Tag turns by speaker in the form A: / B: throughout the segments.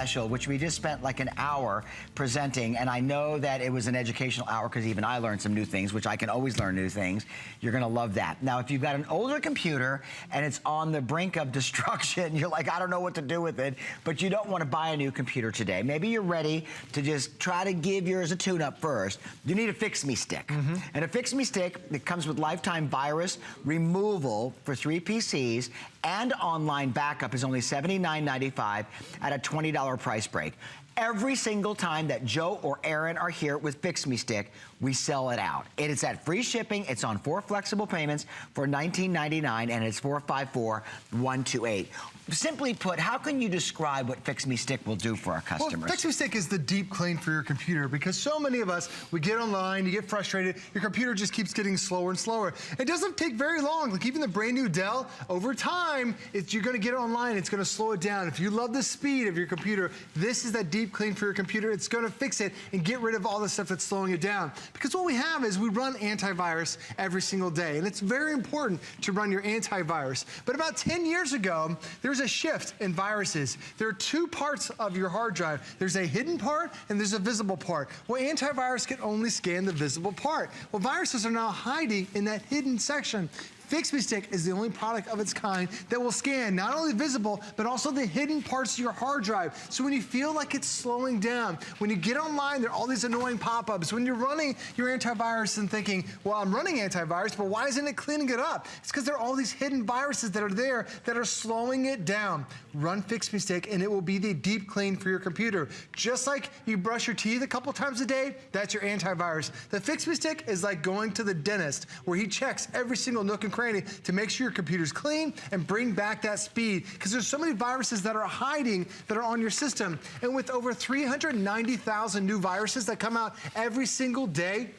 A: special, which we just spent like an hour presenting, and I know that it was an educational hour because even I learned some new things, which I can always learn new things. You're gonna love that. Now, if you've got an older computer and it's on the brink of destruction, you're like, I don't know what to do with it, but you don't wanna buy a new computer today. Maybe you're ready to just try to give yours a tune-up first. You need a FixMeStick. And a FixMeStick, it comes with lifetime virus removal for 3 PCs and online backup is only $79.95 at a $20 price break. Every single time that Joe or Aaron are here with FixMeStick, we sell it out. It is at free shipping. It's on 4 flexible payments for $19.99, and it's $454-128. Simply put, how can you describe what FixMeStick will do for our customers?
B: Well, FixMeStick is the deep clean for your computer, because so many of us, we get online, you get frustrated, your computer just keeps getting slower and slower. It doesn't take very long. Like even the brand new Dell, over time, you're gonna get it online, it's gonna slow it down. If you love the speed of your computer, this is that deep clean for your computer. It's gonna fix it and get rid of all the stuff that's slowing it down. Because what we have is we run antivirus every single day, and it's very important to run your antivirus. But about 10 years ago, there's a shift in viruses. There are 2 parts of your hard drive. There's a hidden part and there's a visible part. Well, antivirus can only scan the visible part. Well, viruses are now hiding in that hidden section. FixMeStick is the only product of its kind that will scan not only visible, but also the hidden parts of your hard drive. So when you feel like it's slowing down, when you get online, there are all these annoying pop-ups. When you're running your antivirus and thinking, well, I'm running antivirus, but why isn't it cleaning it up? It's because there are all these hidden viruses that are there that are slowing it down. Run FixMeStick and it will be the deep clean for your computer. Just like you brush your teeth a couple times a day, that's your antivirus. The FixMeStick is like going to the dentist, where he checks every single nook and cranny to make sure your computer's clean and bring back that speed. Because there's so many viruses that are hiding that are on your system. And with over 390,000 new viruses that come out every single day,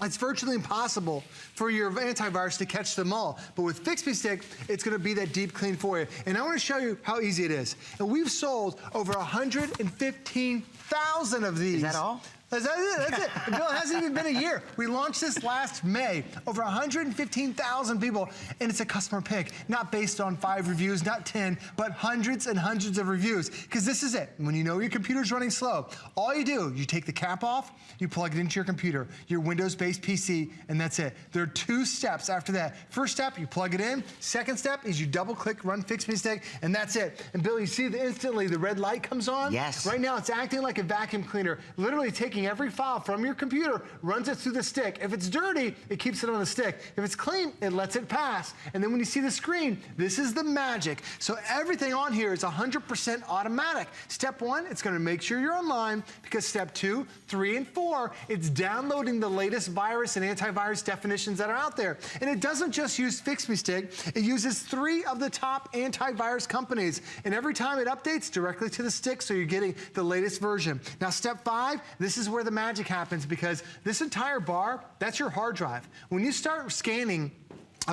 B: it's virtually impossible for your antivirus to catch them all. But with FixMeStick, it's gonna be that deep clean for you. And I wanna show you how easy it is. And we've sold over 115,000 of these.
A: Is that all?
B: That's it, that's it. Bill, it hasn't even been a year. We launched this last May. Over 115,000 people, and it's a customer pick. Not based on 5 reviews, not 10, but hundreds and hundreds of reviews. Because this is it. When you know your computer's running slow, all you do, you take the cap off, you plug it into your computer, your Windows-based PC, and that's it. There are 2 steps after that. First step, you plug it in. Second step is you double-click Run FixMeStick, and that's it. And Bill, you see that instantly the red light comes on?
A: Yes.
B: Right now, it's acting like a vacuum cleaner, literally taking every file from your computer, runs it through the stick. If it's dirty, it keeps it on the stick. If it's clean, it lets it pass. And then when you see the screen, this is the magic. So everything on here is 100% automatic. Step 1, it's gonna make sure you're online, because step 2, 3, and 4, it's downloading the latest virus and antivirus definitions that are out there. And it doesn't just use FixMeStick, it uses 3 of the top antivirus companies. And every time it updates directly to the stick, so you're getting the latest version. Now step 5, this is where the magic happens, because this entire bar, that's your hard drive. When you start scanning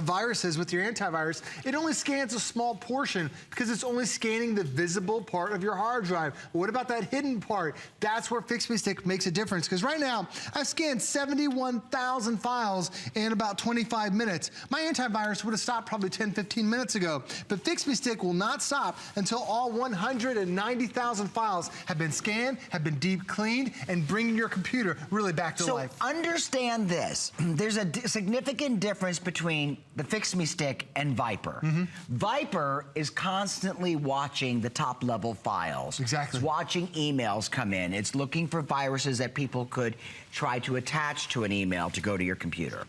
B: viruses with your antivirus, it only scans a small portion because it's only scanning the visible part of your hard drive. What about that hidden part? That's where FixMeStick makes a difference, because right now, I've scanned 71,000 files in about 25 minutes. My antivirus would have stopped probably 10, 15 minutes ago, but FixMeStick will not stop until all 190,000 files have been scanned, have been deep cleaned, and bringing your computer really back to life.
A: So understand this. There's a significant difference between the FixMeStick and Viper. Viper is constantly watching the top level files.
B: Exactly.
A: It's watching emails come in. It's looking for viruses that people could try to attach to an email to go to your computer.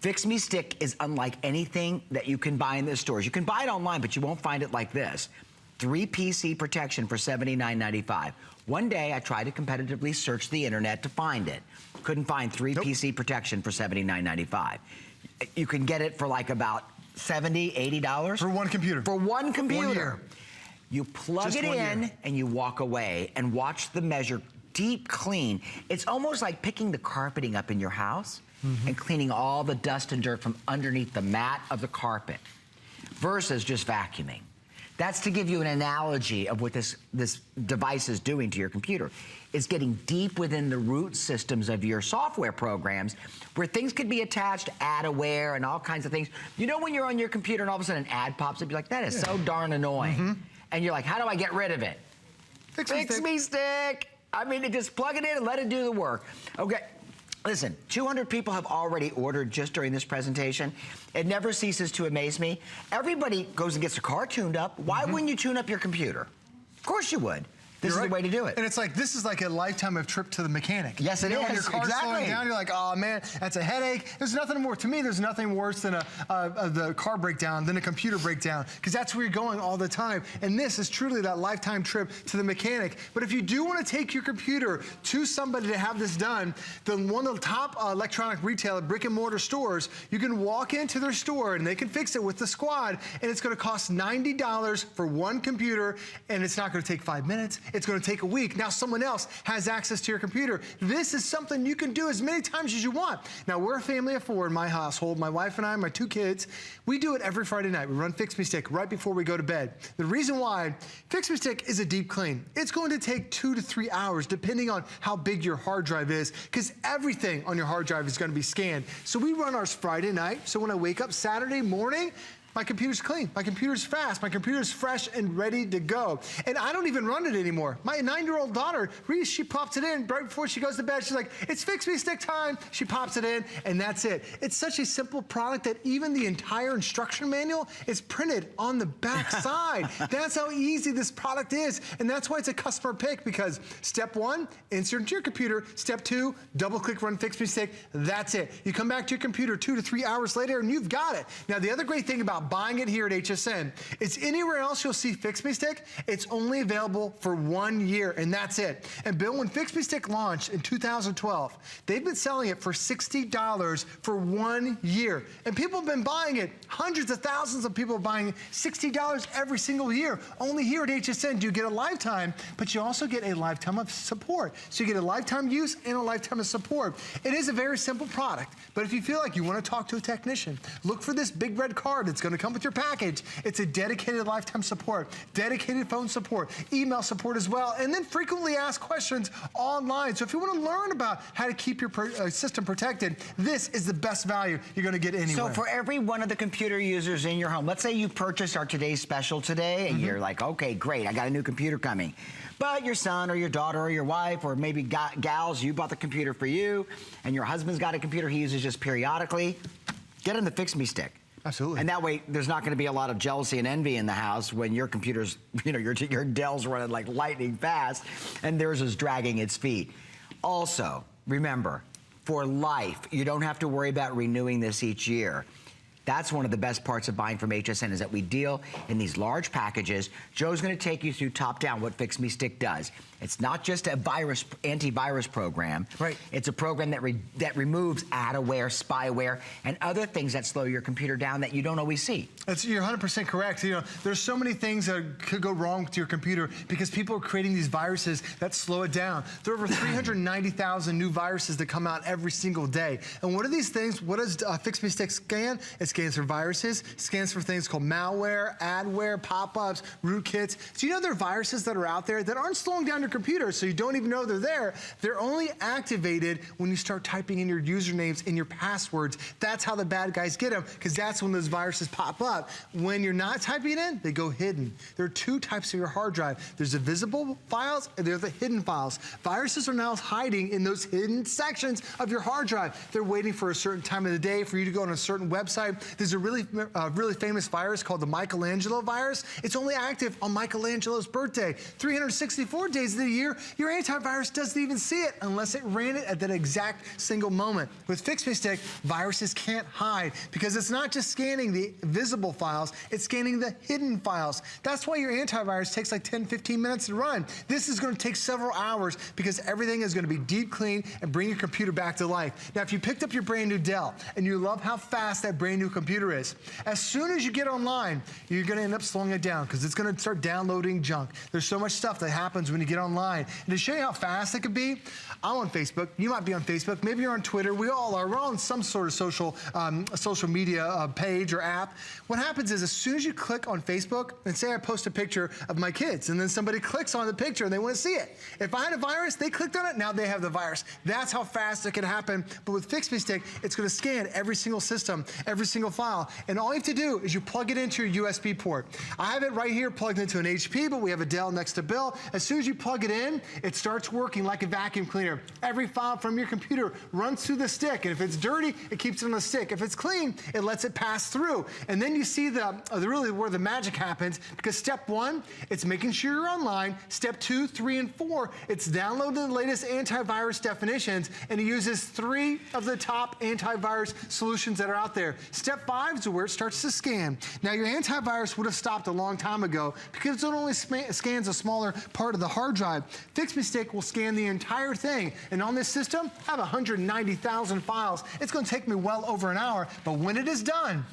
A: FixMeStick is unlike anything that you can buy in the stores. You can buy it online, but you won't find it like this. 3 PC protection for $79.95. One day I tried to competitively search the internet to find it. Couldn't find 3 PC protection for $79.95. You can get it for like about $70, $80.
B: For one computer.
A: For one computer.
B: 1 year.
A: You plug
B: Just
A: it
B: 1
A: in
B: year.
A: and you walk away and watch the measure deep clean. It's almost like picking the carpeting up in your house and cleaning all the dust and dirt from underneath the mat of the carpet versus just vacuuming. That's to give you an analogy of what this device is doing to your computer. It's getting deep within the root systems of your software programs where things could be attached, adware and all kinds of things. You know when you're on your computer and all of a sudden an ad pops up, you're like, that is so darn annoying. And you're like, how do I get rid of it? FixMeStick. I mean, just plug it in and let it do the work. Okay. Listen, 200 people have already ordered just during this presentation. It never ceases to amaze me. Everybody goes and gets their car tuned up. Why wouldn't you tune up your computer? Of course you would. This is the way to do it.
B: And it's like, this is like a lifetime of trip to the mechanic.
A: Yes, it is.
B: When your car's slowing down, you're like, oh man, that's a headache. There's nothing more, to me, there's nothing worse than the car breakdown, than a computer breakdown, because that's where you're going all the time. And this is truly that lifetime trip to the mechanic. But if you do want to take your computer to somebody to have this done, then one of the top electronic retailer, brick and mortar stores, you can walk into their store and they can fix it with the squad, and it's going to cost $90 for one computer, and it's not going to take 5 minutes. It's going to take a week. Now someone else has access to your computer. This is something you can do as many times as you want. Now we're a family of 4 in my household. My wife and I, my 2 kids. We do it every Friday night. We run FixMeStick right before we go to bed. The reason why, FixMeStick is a deep clean. It's going to take 2 to 3 hours depending on how big your hard drive is, because everything on your hard drive is going to be scanned. So we run ours Friday night. So when I wake up Saturday morning, my computer's clean, my computer's fast, my computer's fresh and ready to go. And I don't even run it anymore. My 9-year-old daughter, Reese, she pops it in right before she goes to bed. She's like, it's FixMeStick time. She pops it in, and that's it. It's such a simple product that even the entire instruction manual is printed on the back side. That's how easy this product is. And that's why it's a customer pick, because step 1, insert into your computer. Step 2, double-click run FixMeStick. That's it. You come back to your computer 2 to 3 hours later, and you've got it. Now, the other great thing about buying it here at HSN, it's anywhere else you'll see FixMeStick, it's only available for 1 year, and that's it. And Bill, when FixMeStick launched in 2012, they've been selling it for $60 for 1 year. And people have been buying it, hundreds of thousands of people buying $60 every single year. Only here at HSN do you get a lifetime, but you also get a lifetime of support. So you get a lifetime use and a lifetime of support. It is a very simple product, but if you feel like you want to talk to a technician, look for this big red card that's going to come with your package. It's a dedicated lifetime support, dedicated phone support, email support as well, and then frequently asked questions online. So if you want to learn about how to keep your system protected, this is the best value you're going to get anywhere.
A: So for every one of the computer users in your home, let's say you purchased our today's special today, and you're like, okay, great, I got a new computer coming. But your son or your daughter or your wife, or maybe gals, you bought the computer for you, and your husband's got a computer he uses just periodically, get him the FixMeStick.
B: Absolutely.
A: And that way, there's not going to be a lot of jealousy and envy in the house when your computer's, you know, your Dell's running like lightning fast, and theirs is dragging its feet. Also, remember, for life, you don't have to worry about renewing this each year. That's one of the best parts of buying from HSN, is that we deal in these large packages. Joe's going to take you through top down what FixMeStick does. It's not just a antivirus program.
B: Right.
A: It's a program that removes adware, spyware, and other things that slow your computer down that you don't always see.
B: You're 100% correct. You know, there's so many things that could go wrong with your computer because people are creating these viruses that slow it down. There are over 390,000 new viruses that come out every single day. And what are these things? What does FixMeStick scan? It scans for viruses, scans for things called malware, adware, pop-ups, rootkits. So you know there are viruses that are out there that aren't slowing down your computer, so you don't even know they're there. They're only activated when you start typing in your usernames and your passwords. That's how the bad guys get them, because that's when those viruses pop up. When you're not typing it in, they go hidden. There are 2 types of your hard drive. There's the visible files and there's the hidden files. Viruses are now hiding in those hidden sections of your hard drive. They're waiting for a certain time of the day for you to go on a certain website. There's a really famous virus called the Michelangelo virus. It's only active on Michelangelo's birthday. 364 days of the year, your antivirus doesn't even see it unless it ran it at that exact single moment. With FixMeStick, viruses can't hide because it's not just scanning the visible files, it's scanning the hidden files. That's why your antivirus takes like 10, 15 minutes to run. This is going to take several hours because everything is going to be deep clean and bring your computer back to life. Now, if you picked up your brand new Dell and you love how fast that brand new computer is, as soon as you get online, you're going to end up slowing it down because it's going to start downloading junk. There's so much stuff that happens when you get online. And to show you how fast it could be, I'm on Facebook. You might be on Facebook. Maybe you're on Twitter. We all are. We're on some sort of social media page or app. What happens is as soon as you click on Facebook, and say I post a picture of my kids, and then somebody clicks on the picture and they want to see it. If I had a virus, they clicked on it, now they have the virus. That's how fast it can happen. But with FixMeStick, it's going to scan every single system, every single single file. And all you have to do is you plug it into your USB port. I have it right here plugged into an HP, but we have a Dell next to Bill. As soon as you plug it in, it starts working like a vacuum cleaner. Every file from your computer runs through the stick, and if it's dirty, it keeps it on the stick. If it's clean, it lets it pass through. And then you see really where the magic happens, because step 1, it's making sure you're online. Step 2, 3, and 4, it's downloading the latest antivirus definitions, and it uses 3 of the top antivirus solutions that are out there. Step 5 is where it starts to scan. Now, your antivirus would have stopped a long time ago because it only scans a smaller part of the hard drive. FixMeStick will scan the entire thing, and on this system, I have 190,000 files. It's going to take me well over an hour, but when it is done,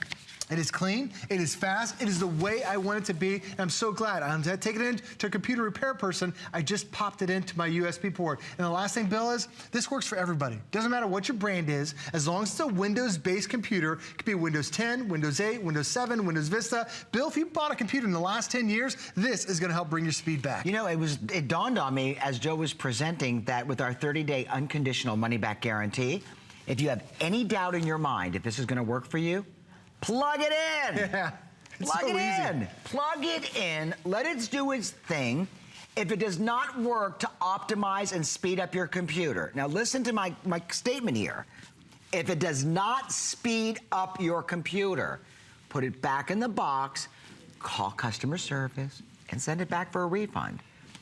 B: it is clean, it is fast, it is the way I want it to be, and I'm so glad. I'm taking it in to a computer repair person. I just popped it into my USB port. And the last thing, Bill, is this works for everybody. Doesn't matter what your brand is, as long as it's a Windows-based computer. It could be Windows 10, Windows 8, Windows 7, Windows Vista. Bill, if you bought a computer in the last 10 years, this is gonna help bring your speed back.
A: You know, it dawned on me as Joe was presenting that with our 30-day unconditional money-back guarantee, if you have any doubt in your mind if this is gonna work for you, plug it in.
B: Yeah,
A: Plug it in. Plug it in. Let it do its thing. If it does not work to optimize and speed up your computer. Now listen to my statement here. If it does not speed up your computer, put it back in the box, call customer service, and send it back for a refund.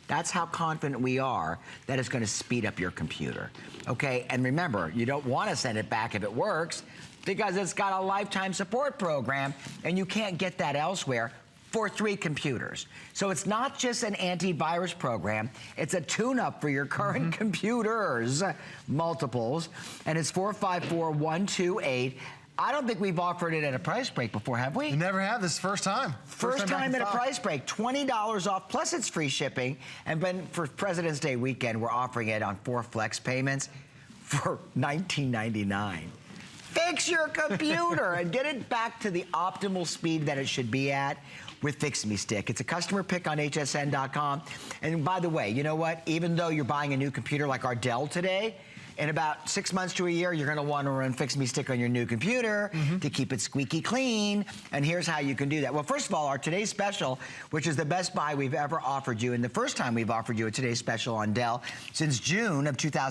A: That's how confident we are that it's going to speed up your computer. Okay, and remember, you don't want to send it back if it works, because it's got a lifetime support program, and you can't get that elsewhere for 3 computers. So it's not just an antivirus program, it's a tune-up for your current computers, multiples, and it's 454-128. I don't think we've offered it at a price break before, have we?
B: You never have. This is first time.
A: First time at a price break, $20 off, plus it's free shipping. And then for President's Day weekend, we're offering it on 4 flex payments for $19.99. Fix your computer and get it back to the optimal speed that it should be at with FixMeStick. It's a customer pick on hsn.com. And by the way, you know what? Even though you're buying a new computer like our Dell today, in about 6 months to a year, you're gonna wanna run FixMeStick on your new computer to keep it squeaky clean. And here's how you can do that. Well, first of all, our today's special, which is the best buy we've ever offered you, and the first time we've offered you a today's special on Dell since June of 2000.